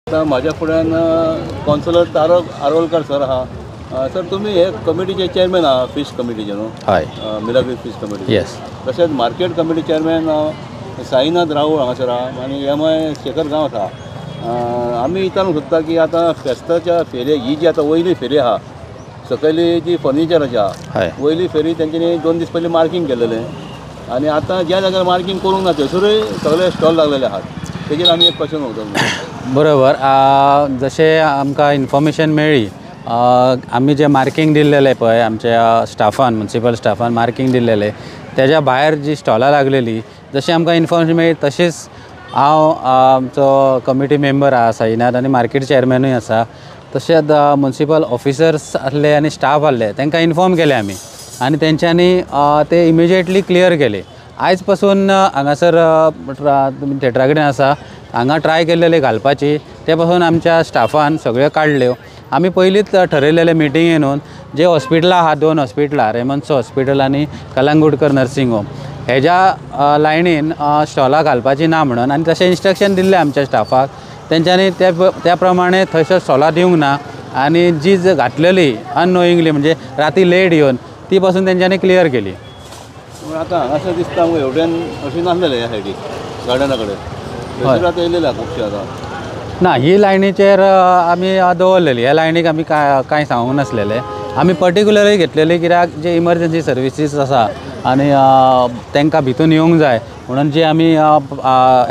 आता माझ्या फुड्यान कौन्सिलर तारक आरोलकर सर आहा. सर तुम्ही हे कमिटीचे चेअरमॅन आहा फिश कमिटीचे न्हू? हय. Milagre fish committee. येस. तशेंच market committee chairman Sainath Rahul हांगासर आहा आनी एम.आय. शेखर गांवस आहा. आमी विचारूंक सोदता की आतां फेस्ताच्या फेरयेक ही जी आतां वयली फेरी आहा सकयली जी फर्निचराची आहा हय. वयली फेरी तेंच्यांनी 2 दीस पयलीं मार्कींग केल्लेलें आनी आतां ज्या जाग्यार मार्कींग करूंक ना थंयसरूय सगळे स्टॉल लागलेले आहात. तेजेर आमी एक क्वेश्चन वगता. बरोबर. जशें आमकां इन्फॉर्मेशन मेळ्ळी, आमी जे मार्कींग दिल्लेले पळय आमच्या स्टाफान, म्युनिसिपल स्टाफान मार्कींग दिल्लेले तेज्या भायर जी स्टॉलां लागलेली जशी आमकां इन्फॉर्मेशन मेळ्ळी तशीच हांव आमचो कमिटी मेंबर आहा साईनाथ आनी मार्केट चेअरमॅनूय आसा, तशेंच म्युनिसिपल ऑफिसर्स आसले आनी स्टाफ आसले तांकां इन्फॉर्म केले आमी आनी तेंच्यांनी ते इमिजिएटली क्लियर केले. आयज पासून हांगासर तुमी थिएटरा कडेन आसा हांगा ट्राय केल्लेले घालपाची, ते पासून आमच्या स्टाफान सगळ्यो काडल्यो. आमी पयलींच ठरयलेले मिटिंगेन येवन जे हॉस्पिटलां आहा 2 हॉस्पिटलां रेमन्सो हॉस्पिटल आनी कलंगूटकर नर्सिंग होम हेज्या लायनीन स्टॉलां घालपाची ना म्हणून आनी तशें इन्स्ट्रक्शन दिल्लें आमच्या स्टाफाक. तेंच्यांनी त्या प्रमाणे थंयसर स्टॉलां दिवंक ना आनी जी घातलेली अननोइंगली म्हणजे राती लेट येवन ती पासून तेंच्यांनी क्लियर केली. आतां हांगासर दिसता एवढ्यान अशें नासलेलें ह्या सायडीक गार्डना कडेन आतां येयलेले खुबशे आतां ना. ही लायनीचेर आमी दवरलेली, ह्या लायनीक आमी कांय सांगूंक नासलेले. आमी पर्टिक्युलरली घेतलेली कित्याक जे इमर्जन्सी सर्विसीस आसा आनी तांकां भितून येवंक जाय म्हणून जी आमी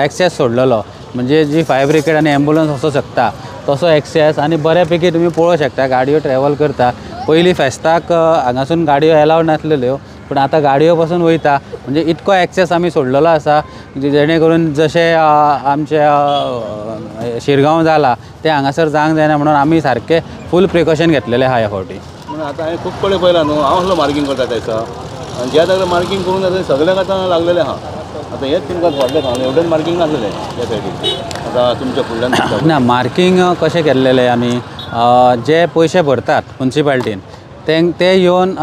एक्सेस सोडलेलो म्हणजे जी फायर ब्रिगेड आनी एम्बुलन्स वचूं शकता तसो एक्सेस आनी बऱ्या पैकी तुमी पळोवंक शकता गाडयो ट्रॅवल करता. पयलीं फेस्ताक हांगासून गाडयो एलावड नासलेल्यो पूण आतां गाडयो पासून वयता म्हणजे इतको एक्सेस आमी सोडलेलो आसा जेणे करून जशें आमच्या शिरगांव जाला ते हांगासर जावंक जायना म्हणून आमी सारके फूल प्रिकॉशन घेतलेले आहा ह्या फावटी. म्हणून आतां हांवें खूब कडेन पळयलां न्हू हांव असलो मार्कींग करता थंयसर आनी ज्या जाग्यार मार्कींग करूंक जाय थंय सगळ्यांक आतां लागलेलें आहा. आतां हेच तुमकां व्हडलें सांगलें एवढेच मार्कींग नासलेलें ह्या सायडीक आतां तुमच्या फुडल्यान ना. मार्कींग कशें केल्लेलें आमी जे पयशे भरतात म्युनिसिपालिटीन ते येवन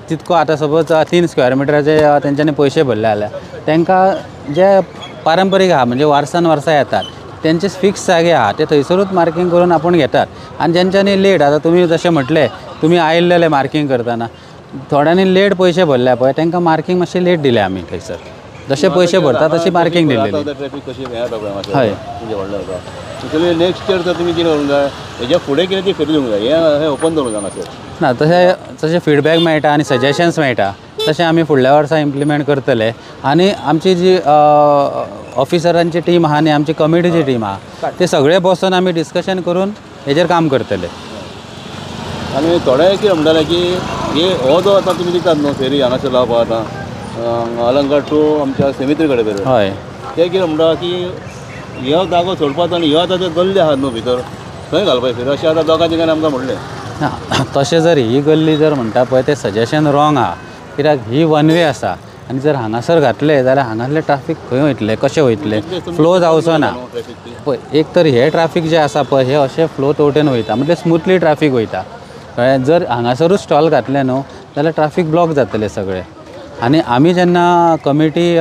तितको आतां सपोज 3 स्क्वेअर मिटराचे तेंच्यांनी पयशे भरले जाल्यार तांकां जे पारंपारीक आहा म्हणजे वर्सान वर्सा येतात तेंचे फिक्स जागे आहा ते थंयसरूच मार्कींग करून आपूण घेतात. आनी जेंच्यांनी लेट आतां तुमी जशें म्हटलें तुमी आयिल्लेले मार्कींग करतना थोड्यांनी लेट पयशे भरले पळय तांकां मार्कींग मातशें लेट दिलें आमी थंयसर. जशे पयशे भरता तशी मार्कींग दिल्लेली. हय. नेक्स्ट इयर तर तुमी कितें करूंक जाय हेज्या फुडें कितें ती फेरी दिवंक जाय हें ओपन दवरूंक जाय मातशें. ना तशें फीडबॅक मेळटा आनी सजेशन्स मेळटा तशें आमी फुडल्या वर्सा इम्प्लिमेंट करतले. आनी आमची जी ऑफिसरांची टीम आहा आनी आमची कमिटीची टीम आहा ते सगळे बसून आमी डिस्कशन करून हेजेर काम करतले. आनी थोडे कितें म्हणटाले की हो जो आतां तुमी दितात न्हू फेरी हांगासर लावपाक आतां अलंकार टू आमच्या सेमित्री कडेन पळय हय. ते कितें म्हणटा की ह्यो जागो सोडपाचो आनी ह्यो आतां ते गल्ली आहात न्हू भितर थंय घालपाची फेरी अशें आतां दोगां तिगांनी आमकां म्हणलें. तशें जर ही गल्ली जर म्हणटा पळय तें सजेशन रॉंग आहा कित्याक ही वन वे आसा आनी जर हांगासर घातले जाल्यार हांगासले ट्राफीक खंय वयतले कशें वयतले फ्लो जावचो ना पळय. एक तर हे ट्राफीक जे आसा पळय हे अशें फ्लो तवटेन वयता म्हणजे स्मुथली ट्राफीक वयता कळ्ळें. जर हांगासरूच स्टॉल घातले न्हू जाल्यार ट्राफीक ब्लॉक जातले सगळे. आनी आमी जेन्ना कमिटी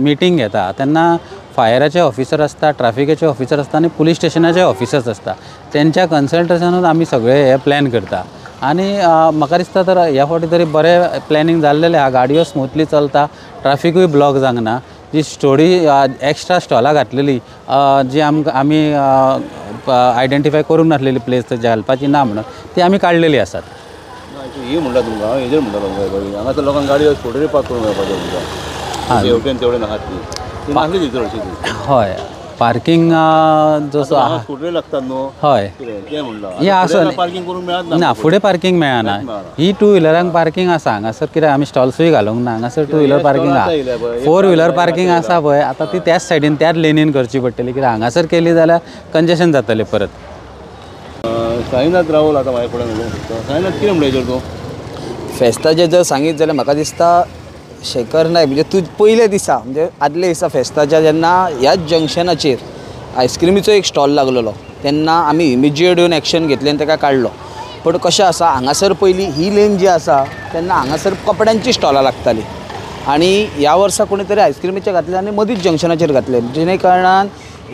मिटींग घेता तेन्ना फायराचे ऑफिसर आसता, ट्राफिकेचे ऑफिसर आसता आनी पुलीस स्टेशनाचे ऑफिसर्स आसता तेंच्या कन्सल्टेशनानूच आमी सगळे हे प्लॅन करता. आनी म्हाका दिसता तर ह्या फावटी तरी बरें प्लॅनिंग जाल्लेलें आहा. गाडयो स्मुथली चलता, ट्राफिकूय ब्लॉक जावंक ना. जी स्टोरी एक्स्ट्रा स्टॉलां घातलेली जी आमी आयडेंटिफाय करूंक नासलेली प्लेस थंय घालपाची ना म्हणून ती आमी काडलेली आसात. ही म्हणटा तुमकां हांव हेजेर म्हणटा तुमकां हांगासर लोकांक गाडयो स्कुटरी पार्क करूंक मेळपाच्यो तुमकां हेवटेन तेवडेन नाहात ती नासली ती चडशी ती. हय. पार्किंग जसो आहा स्कुटरी लागतात न्हू. हय. तें म्हणटा ही आसा पार्किंग करूंक मेळत ना. फुडें पार्किंग मेळना. ही 2 व्हिलरांक पार्किंग आसा हांगासर कित्याक आमी स्टॉल्सूय घालूंक ना. हांगासर 2 व्हिलर पार्किंग आहा. 4 व्हिलर पार्किंग आसा पळय आतां ती त्याच सायडीन त्याच लेनीन करची पडटली कित्याक हांगासर केली जाल्यार कंजेशन जातलें परत. साईनाथ राहुल आतां म्हाज्या फुड्यान उलोवंक सोदता. साईनाथ कितें म्हणटा हेजेर तूं? फेस्ताचें जर सांगीत जाल्यार म्हाका दिसता शेखर नायक म्हणजे तूं पयले दिसा म्हणजे आदले दिसा फेस्ताच्या जेन्ना ह्याच जंक्शनाचेर आयस्क्रिमीचो एक स्टॉल लागलेलो तेन्ना आमी इमिजिएट येवन एक्शन घेतलें आनी ताका काडलो. पण कशें आसा हांगासर पयलीं ही लेन जी आसा तेन्ना हांगासर कपड्यांची स्टॉलां लागतालीं आणि ह्या वर्सा कोणी तरी आयस्क्रीमीचे घातले आनी मदींच जंक्शनाचेर घातले, जेणे कारणान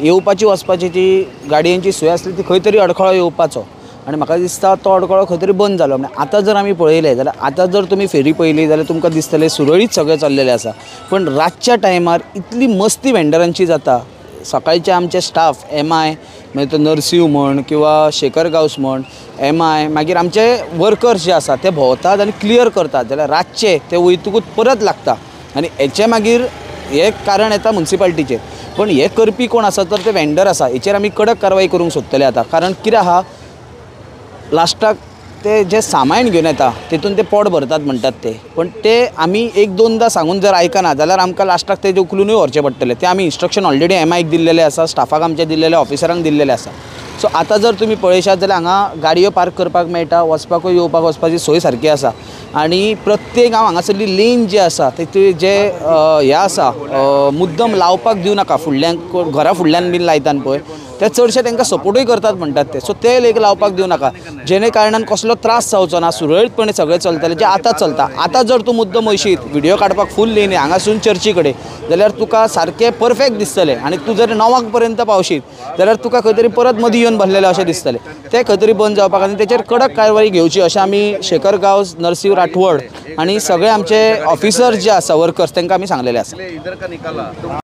येवपाची वचपाची जी गाडयांची सोय आसली ती खंय तरी अडखळो येवपाचो आनी म्हाका दिसता तो अडखळो खंय तरी बंद जालो. म्हणजे आतां जर आमी पळयलें जाल्यार आतां जर तुमी फेरी पळयली जाल्यार तुमकां दिसतलें सुरळीत सगळें चल्लेलें आसा. पण रातच्या टायमार इतली मस्ती वेंडरांची जाता. सकाळचे आमचे स्टाफ MI मागीर तो नर्सिंव म्हण किंवा शेखर गांवस म्हण MI मागीर आमचे वर्कर्स जे आसा ते भोंवतात आनी क्लियर करतात, जाल्यार रातचे ते वयतकूच परत लागता आनी हेचे मागीर हे कारण येता म्युन्सिपाल्टीचेर. पण हे करपी कोण आसा तर ते वेंडर आसा, हेचेर आमी कडक कारवाई करूंक सोदतले आतां. कारण कितें आहा, लास्टाक ते जे सामान घेवन येता तितून ते पोट भरतात म्हणटात ते, पण ते आमी एक दोनदा सांगून जर आयकना जाल्यार आमकां लास्टाक ते उखलूनूय व्हरचें पडटलें. ते आमी इन्स्ट्रक्शन ऑलरेडी MIक दिल्लेलें आसा, स्टाफाक आमच्या दिल्लेलें, ऑफिसरांक दिल्लेलें आसा. सो आतां जर तुमी पळयशात जाल्यार हांगा गाडयो पार्क करपाक मेळटा, वचपाकूय येवपाक वचपाची सोय सारकी आसा आनी प्रत्येक हांगासरली लेन जी आसा तेतून जे हे आसा मुद्दम लावपाक दिवं नाका, फुडल्यान घरा फुडल्यान बीन लायतात पळय ते चडशे तांकां सपोर्टूय करतात म्हणटात ते. सो ते लेक लावपाक दिवं नाका, जेणे कारणान कसलो त्रास जावचो ना, सुरळीतपणे सगळें चलतलें जें आतां चलता. आतां जर तूं मुद्दम वयशीत व्हिडिओ काडपाक फूल लेन हांगासून चर्ची कडेन जाल्यार तुका सारकें परफेक्ट दिसतलें आनी तूं जर 9 पर्यंत पावशीत जाल्यार तुका खंय तरी परत मदीं येवन भरलेलें अशें दिसतलें. तें खंय तरी बंद जावपाक आनी तेचेर कडक कारवाई घेवची अशें आमी शेखर गांव, नरसिंव राठवड आनी सगळे आमचे ऑफिसर्स जे आसा वर्कर्स तांकां आमी सांगलेलें आसा.